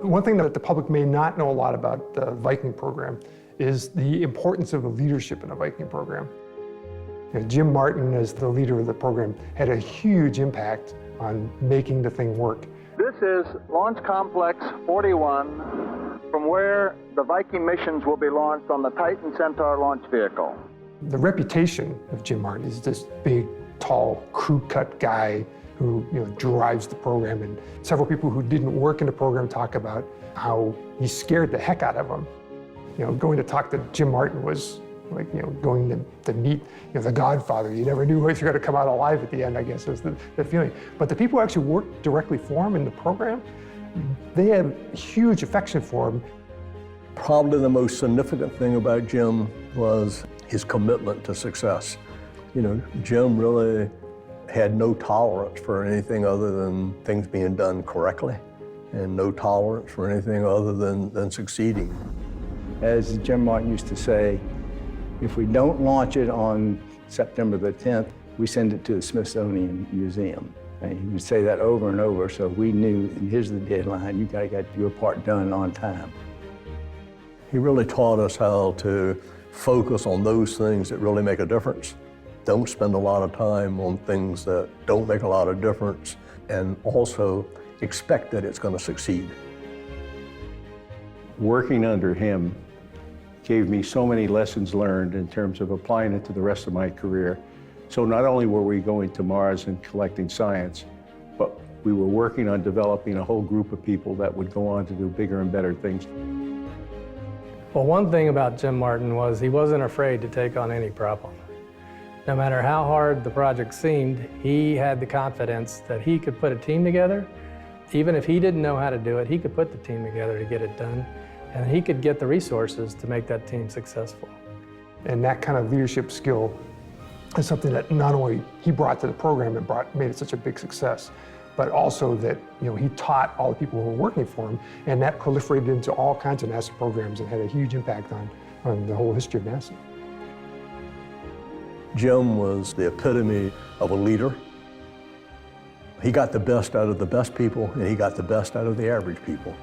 One thing that the public may not know a lot about the Viking program is the importance of the leadership in the Viking program. Jim Martin, as the leader of the program, had a huge impact on making the thing work. This is Launch Complex 41, from where the Viking missions will be launched on the Titan Centaur launch vehicle. The reputation of Jim Martin is this big, tall, crew-cut guy who drives the program, and several people who didn't work in the program talk about how he scared the heck out of them. Going to talk to Jim Martin was like going to meet the Godfather. You never knew if you're going to come out alive at the end, I guess, was the feeling. But the people who actually worked directly for him in the program, they had huge affection for him. Probably the most significant thing about Jim was his commitment to success. Jim really had no tolerance for anything other than things being done correctly, and no tolerance for anything other than succeeding. As Jim Martin used to say, if we don't launch it on September the 10th, we send it to the Smithsonian Museum. And he would say that over and over, so we knew, and here's the deadline, you gotta get your part done on time. He really taught us how to focus on those things that really make a difference. Don't spend a lot of time on things that don't make a lot of difference, and also expect that it's going to succeed. Working under him gave me so many lessons learned in terms of applying it to the rest of my career. So not only were we going to Mars and collecting science, but we were working on developing a whole group of people that would go on to do bigger and better things. Well, one thing about Jim Martin was he wasn't afraid to take on any problem. No matter how hard the project seemed, he had the confidence that he could put a team together. Even if he didn't know how to do it, he could put the team together to get it done, and he could get the resources to make that team successful. And that kind of leadership skill is something that not only he brought to the program and made it such a big success, but also that he taught all the people who were working for him, and that proliferated into all kinds of NASA programs and had a huge impact on the whole history of NASA. Jim was the epitome of a leader. He got the best out of the best people, and he got the best out of the average people.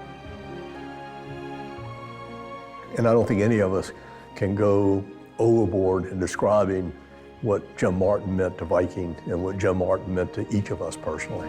And I don't think any of us can go overboard in describing what Jim Martin meant to Viking and what Jim Martin meant to each of us personally.